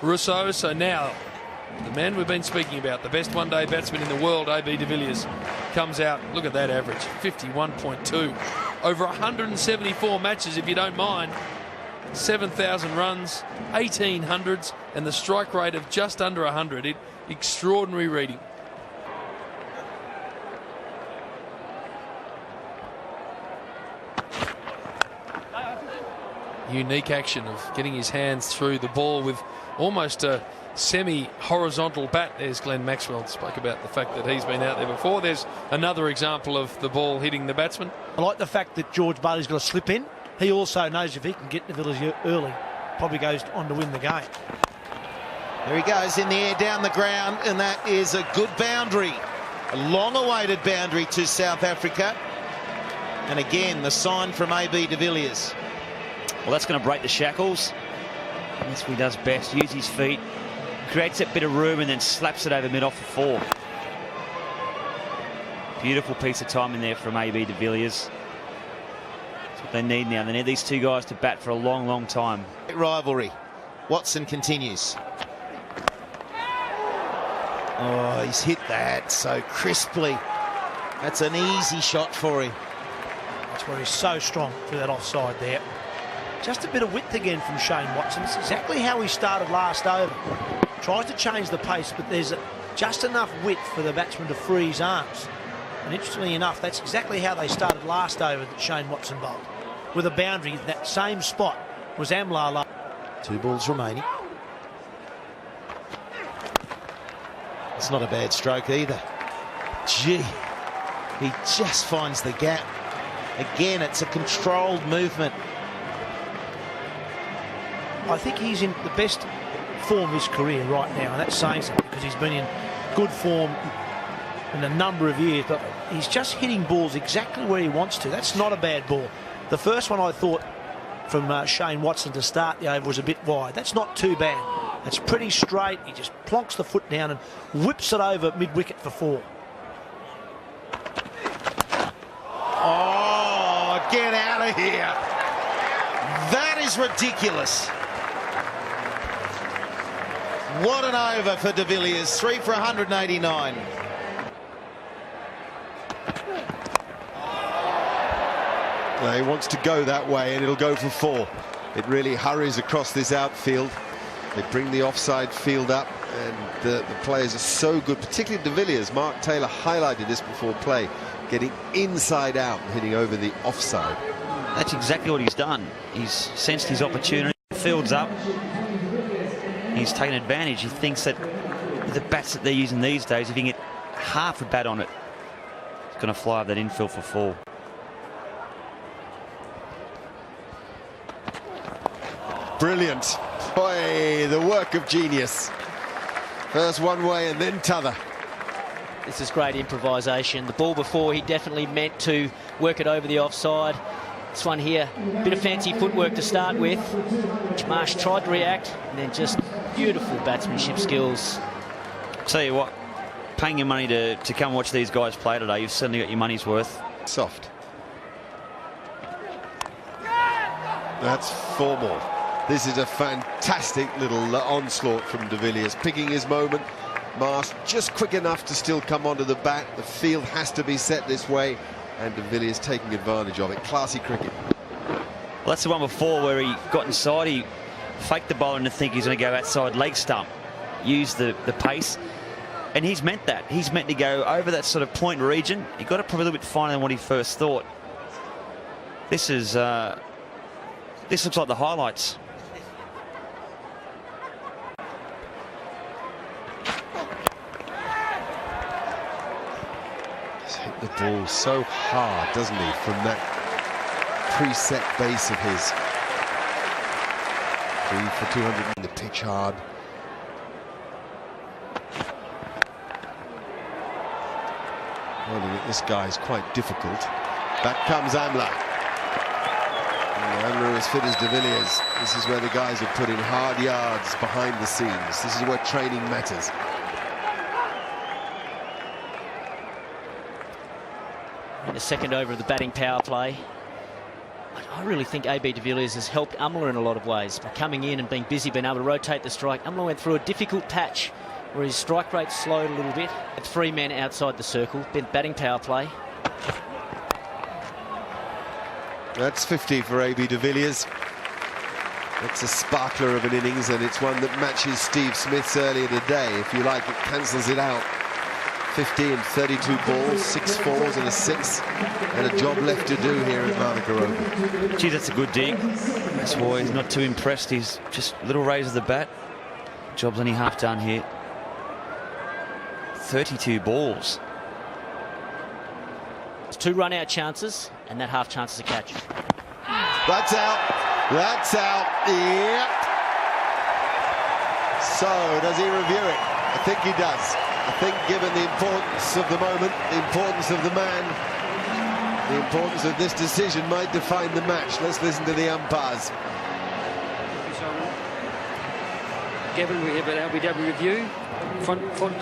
Rousseau. So now the man we've been speaking about, the best one-day batsman in the world, AB de Villiers, comes out. Look at that average, 51.2 over 174 matches, if you don't mind. 7,000 runs, 1800s, and the strike rate of just under 100. Extraordinary reading. Unique action of getting his hands through the ball with almost a semi-horizontal bat. There's Glenn Maxwell. Spoke about the fact that he's been out there before. There's another example of the ball hitting the batsman. I like the fact that George Bailey's got to slip in. He also knows if he can get to Villers early, probably goes on to win the game. There he goes in the air down the ground, and that is a good boundary. A long-awaited boundary to South Africa. And again, the sign from AB de Villiers. Well, that's going to break the shackles. And that's what he does best. Use his feet, creates that bit of room, and then slaps it over mid-off for 4. Beautiful piece of time in there from AB de Villiers. That's what they need now. They need these two guys to bat for a long, long time. Rivalry. Watson continues. Oh, he's hit that so crisply. That's an easy shot for him. That's where he's so strong through that offside there. Just a bit of width again from Shane Watson. It's exactly how he started last over. Tries to change the pace, but there's just enough width for the batsman to free his arms. And interestingly enough, that's exactly how they started last over that Shane Watson bowled. With a boundary in that same spot was Amlar. 2 balls remaining. It's not a bad stroke either. Gee, he just finds the gap. Again, it's a controlled movement. I think he's in the best form of his career right now, and that's saying something because he's been in good form in a number of years, but he's just hitting balls exactly where he wants to. That's not a bad ball. The first one I thought from Shane Watson to start the over was a bit wide. That's not too bad. It's pretty straight. He just plonks the foot down and whips it over mid-wicket for 4. Oh, get out of here. That is ridiculous. What an over for de Villiers. 3 for 189. Well, he wants to go that way, and it'll go for 4. It really hurries across this outfield. They bring the offside field up, and the players are so good, particularly de Villiers. Mark Taylor highlighted this before play, getting inside out and hitting over the offside. That's exactly what he's done. He's sensed his opportunity, fields up. He's taken advantage. He thinks that with the bats that they're using these days, if he can get half a bat on it, it's going to fly up that infield for 4. Brilliant. Boy, the work of genius. First one way and then t'other. This is great improvisation. The ball before, he definitely meant to work it over the offside. This one here, a bit of fancy footwork to start with. Marsh tried to react, and then just beautiful batsmanship skills. Tell you what, paying your money to come watch these guys play today, you've certainly got your money's worth. Soft. That's 4 more. This is a fantastic little onslaught from de Villiers, picking his moment. Marsh just quick enough to still come onto the bat. The field has to be set this way, and de Villiers taking advantage of it. Classy cricket. Well, that's the one before where he got inside. He faked the bowler to think he's going to go outside leg stump, use the pace, and he's meant that. He's meant to go over that sort of point region. He got it probably a little bit finer than what he first thought. This is this looks like the highlights. Hit the ball so hard, doesn't he, from that preset base of his. 3 for 200 in the pitch hard. Finding that this guy is quite difficult. Back comes Amla. And Amla as fit as de Villiers. This is where the guys are putting hard yards behind the scenes. This is where training matters. In the second over of the batting power play. I really think AB de Villiers has helped Umla in a lot of ways by coming in and being busy, being able to rotate the strike. Umla went through a difficult patch where his strike rate slowed a little bit. Had 3 men outside the circle, been batting power play. That's 50 for AB de Villiers. It's a sparkler of an innings, and it's one that matches Steve Smith's earlier today. If you like, it cancels it out. 50 and 32 balls, 6 fours and a 6, and a job left to do here at Manuka. Gee, that's a good dig. That's why he's not too impressed. He's just a little raise of the bat. Job's only half done here. 32 balls. It's 2 run-out chances, and that half chance is a catch. That's out. That's out. Yep. So, does he review it? I think he does. I think given the importance of the moment, the importance of the man, the importance of this decision might define the match. Let's listen to the umpires. Gavin, we have an LBW review. Front foot,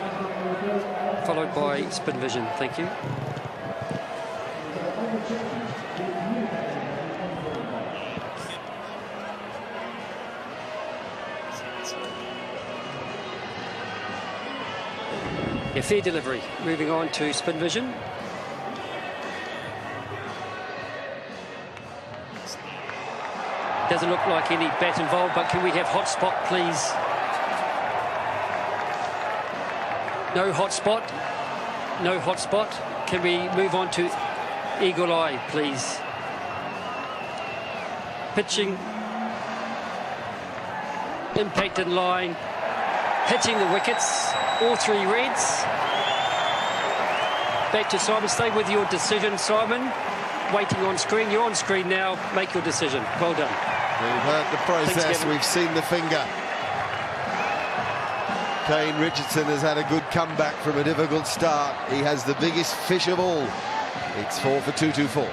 followed by spin vision. Thank you. Yeah, fair delivery. Moving on to spin vision. Doesn't look like any bat involved, but can we have hot spot, please? No hot spot. No hot spot. Can we move on to eagle eye, please? Pitching. Impact in line. Hitting the wickets. All 3 reds. Back to Simon. Stay with your decision, Simon. Waiting on screen. You're on screen now. Make your decision. Well done. We've heard the process. Thanks, we've seen the finger. Kane Richardson has had a good comeback from a difficult start. He has the biggest fish of all. It's 4 for 224.